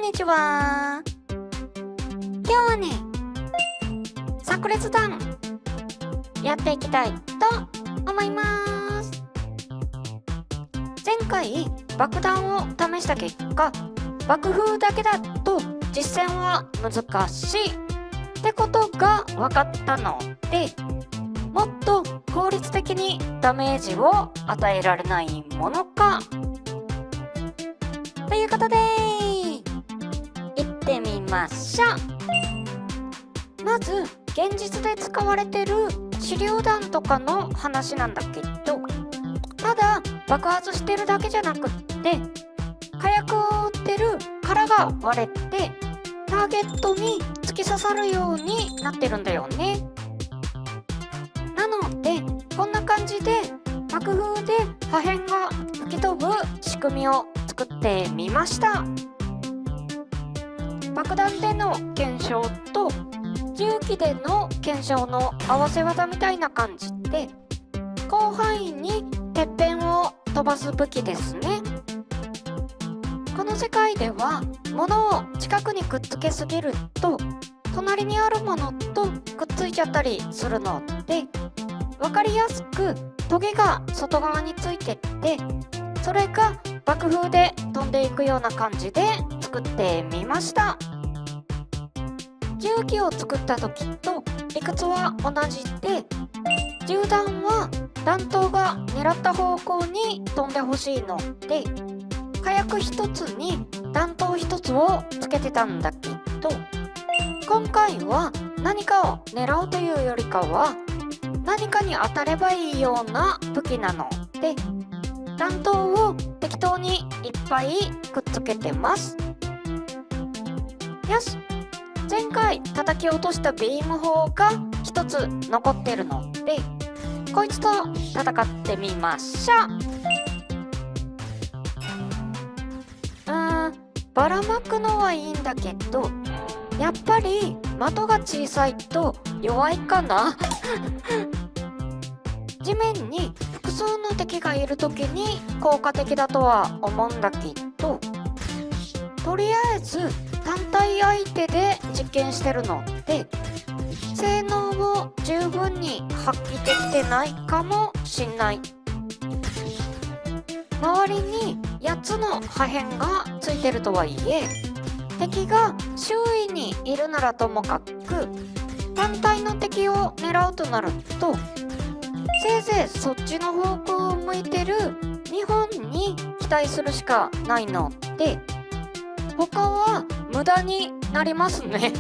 にちは。今日はね、炸裂弾やっていきたいと思います。前回爆弾を試した結果、爆風だけだと実戦は難しいってことが分かったので、もっと効率的にダメージを与えられないものかということで行ってみましょう。まず現実で使われてる手榴弾とかの話なんだけど、ただ爆発してるだけじゃなくって火薬を撃ってる殻が割れてターゲットに突き刺さるようになってるんだよね。なのでこんな感じで爆風で破片が吹き飛ぶ仕組みを作ってみました。爆弾での検証と銃器での検証の合わせ技みたいな感じで、広範囲にてっぺんを飛ばす武器ですね。この世界では物を近くにくっつけすぎると隣にあるものとくっついちゃったりするので、分かりやすくトゲが外側についてって、それが爆風で飛んでいくような感じで作ってみました。銃器を作った時と理屈は同じで、銃弾は弾頭が狙った方向に飛んでほしいので、火薬一つに弾頭一つをつけてたんだけど、今回は何かを狙うというよりかは何かに当たればいいような武器なので、弾頭を適当にいっぱいくっつけてます。よし、前回叩き落としたビーム砲が一つ残ってるので、こいつと戦ってみましょう。ばらまくのはいいんだけど、やっぱり的が小さいと弱いかな地面に複数の敵がいる時に効果的だとは思うんだけど、とりあえず単体相手で実験してるので性能を十分に発揮できてないかもしんない。周りに8つの破片がついてるとはいえ、敵が周囲にいるならともかく単体の敵を狙うとなると、せいぜいそっちの方向を向いてる2本に期待するしかないので、他は無駄になりますね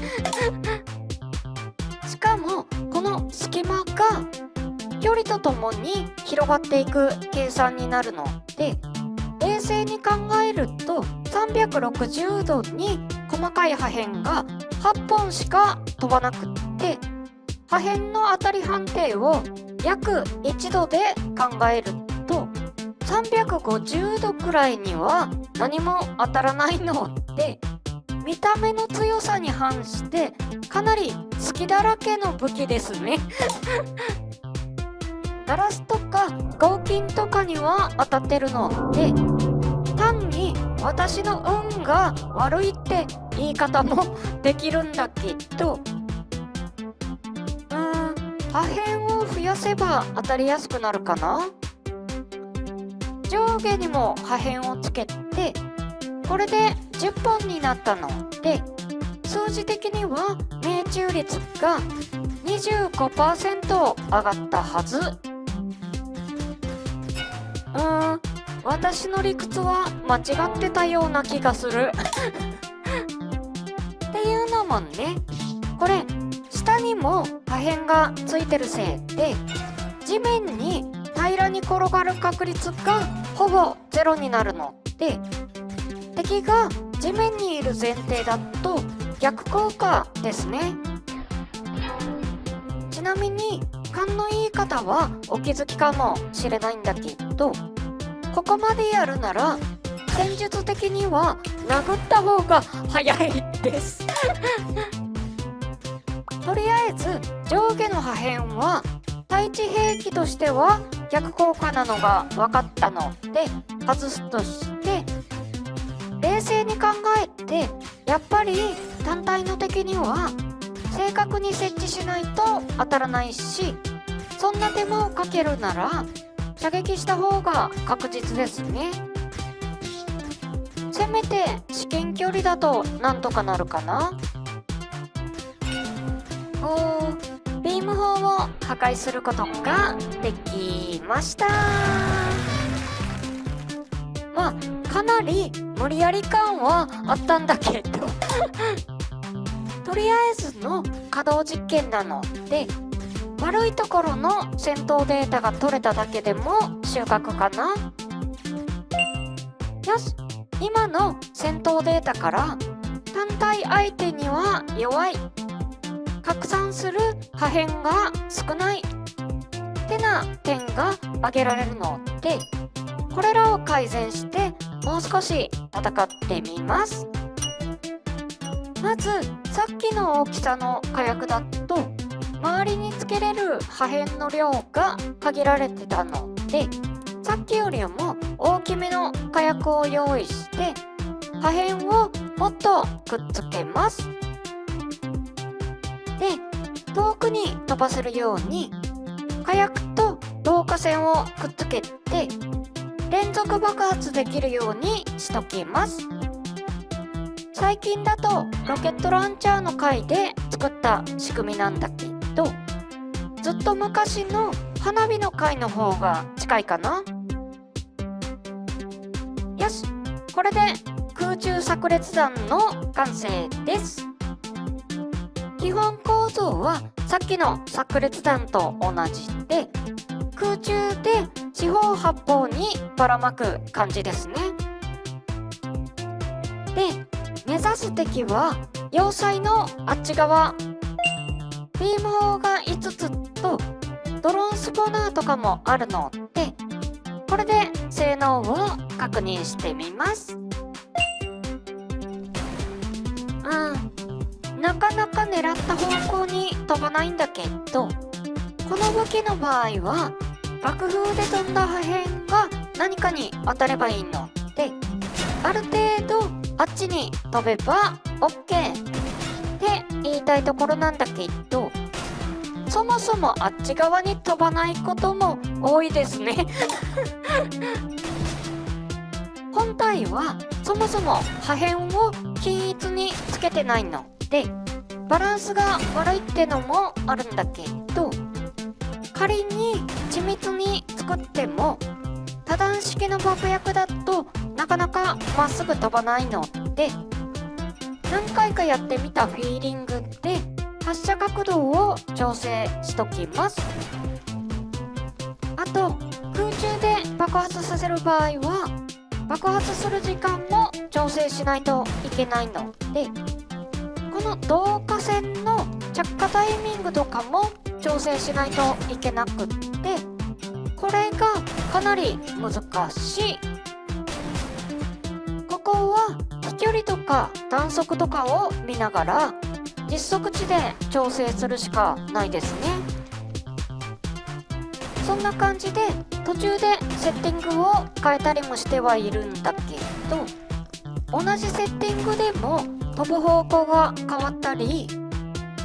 しかもこの隙間が距離とともに広がっていく計算になるので、冷静に考えると360度に細かい破片が8本しか飛ばなくって、破片の当たり判定を約1度で考えると350度くらいには何も当たらないので、見た目の強さに反してかなり隙だらけの武器ですねガラスとか合金とかには当たってるので、単に私の運が悪いって言い方もできるんだけど、破片を増やせば当たりやすくなるかな。上下にも破片をつけて、これで10本になったので、数字的には命中率が 25% 上がったはず。私の理屈は間違ってたような気がするっていうのもね、これ下にも破片がついてるせいで地面に平らに転がる確率がほぼゼロになるので、敵が地面にいる前提だと逆効果ですね。ちなみに勘のいい方はお気づきかもしれないんだけど、ここまでやるなら戦術的には殴った方が早いですとりあえず上下の破片は対地兵器としては逆効果なのが分かったので外すとして、冷静に考えてやっぱり単体の敵には正確に設置しないと当たらないし、そんな手間をかけるなら射撃した方が確実ですね。せめて至近距離だとなんとかなるかな。ビーム砲を破壊することができました。まあかなり無理やり感はあったんだけどとりあえずの稼働実験なので、悪いところの戦闘データが取れただけでも収穫かな。よし、今の戦闘データから単体相手には弱い、拡散する破片が少ないってな点が挙げられるので、これらを改善してもう少し戦ってみます。まずさっきの大きさの火薬だと周りにつけれる破片の量が限られてたので、さっきよりも大きめの火薬を用意して破片をもっとくっつけます。で、遠くに飛ばせるように火薬と導火線をくっつけて連続爆発できるようにしときます。最近だとロケットランチャーの回で作った仕組みなんだけど、ずっと昔の花火の回の方が近いかな。よし、これで空中炸裂弾の完成です。基本構造はさっきの炸裂弾と同じで、空中で四方八方にばらまく感じですね。で、目指す敵は要塞のあっち側、ビーム砲が5つとドローンスポナーとかもあるので、これで性能を確認してみます。なかなか狙った方向に飛ばないんだけど、この武器の場合は爆風で飛んだ破片が何かに当たればいいので、ある程度あっちに飛べば OK って言いたいところなんだけど、そもそもあっち側に飛ばないことも多いですね本体はそもそも破片を均一につけてないのでバランスが悪いってのもあるんだけど、仮に緻密に作っても多段式の爆薬だとなかなかまっすぐ飛ばないので、何回かやってみたフィーリングで発射角度を調整しときます。あと空中で爆発させる場合は爆発する時間も調整しないといけないので、この導火線の着火タイミングとかも調整しないといけなくって、これがかなり難しい。ここは飛距離とか弾速とかを見ながら実測値で調整するしかないですね。そんな感じで途中でセッティングを変えたりもしてはいるんだけど、同じセッティングでも飛ぶ方向が変わったり、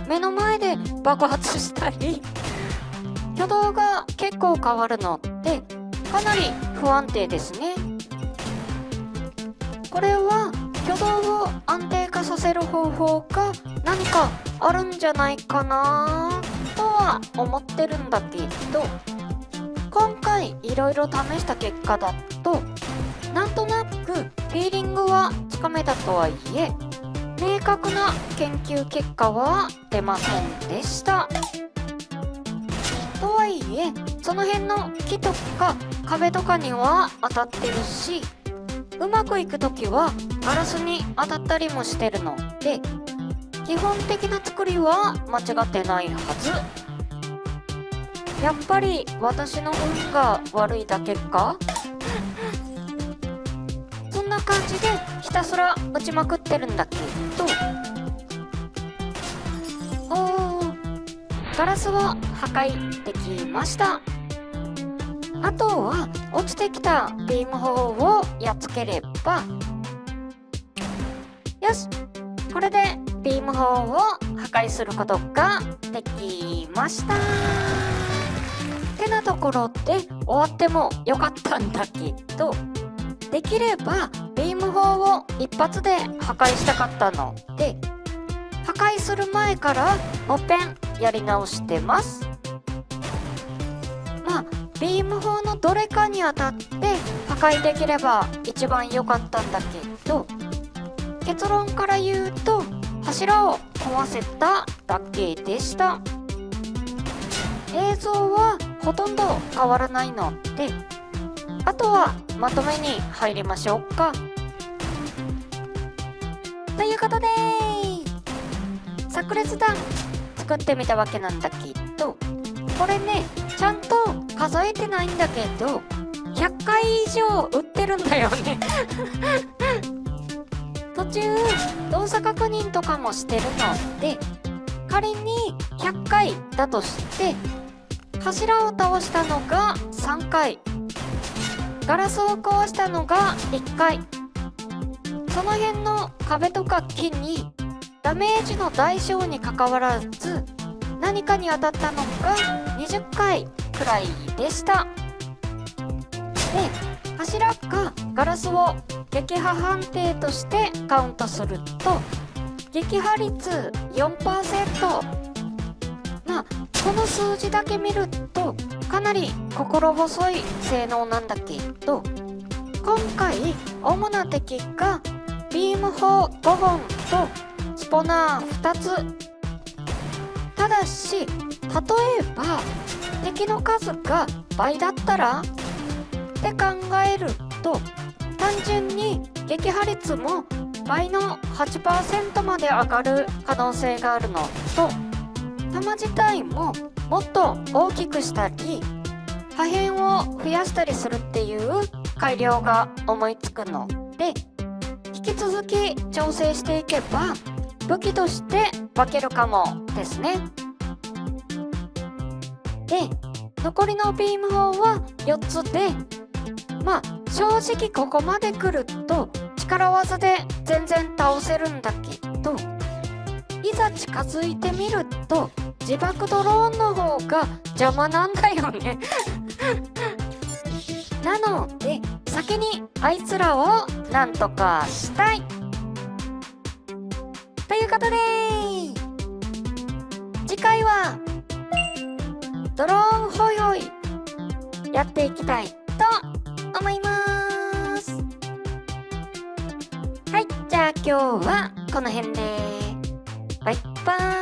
目の前で爆発したり、挙動が結構変わるのでかなり不安定ですね。これは挙動を安定化させる方法が何かあるんじゃないかなとは思ってるんだけど、今回いろいろ試した結果だとなんとなくフィーリングはつかめたとはいえ明確な研究結果は出ませんでした。とはいえその辺の木とか壁とかには当たってるし、うまくいくときはガラスに当たったりもしてるので基本的な作りは間違ってないはず。やっぱり私の運が悪いだけかそんな感じでひたすら打ちまくってるんだけど、ガラスを破壊できました。あとは落ちてきたビーム砲をやっつければよし、これでビーム砲を破壊することができました。てなところで終わってもよかったんだけど、できればビーム砲を一発で破壊したかったので、破壊する前からもっぺんやり直してます。まあビーム砲のどれかに当たって破壊できれば一番良かったんだけど、結論から言うと柱を壊せただけでした。映像はほとんど変わらないので、あとはまとめに入りましょうか。ということで炸裂弾作ってみたわけなんだけど、これねちゃんと数えてないんだけど100回以上売ってるんだよね途中動作確認とかもしてるので、仮に100回だとして柱を倒したのが3回、ガラスを壊したのが1回、その辺の壁とか木にダメージの大小にかかわらず何かに当たったのが20回くらいでした。で、柱かガラスを撃破判定としてカウントすると撃破率 4%。 まあこの数字だけ見るとかなり心細い性能なんだけど、今回主な敵がビーム砲5本とスポナー2つ。ただし例えば敵の数が倍だったらって考えると、単純に撃破率も倍の 8% まで上がる可能性があるのと、弾自体ももっと大きくしたり破片を増やしたりするっていう改良が思いつくので、引き続き調整していけば武器として化けるかもですね。で、残りのビーム砲は4つで、まあ正直ここまで来ると力技で全然倒せるんだけど、いざ近づいてみると自爆ドローンの方が邪魔なんだよねなので先にあいつらをなんとかしたいということで、次回はドローンホイホイやっていきたいと思います。はい、じゃあ今日はこの辺でバイバーイ。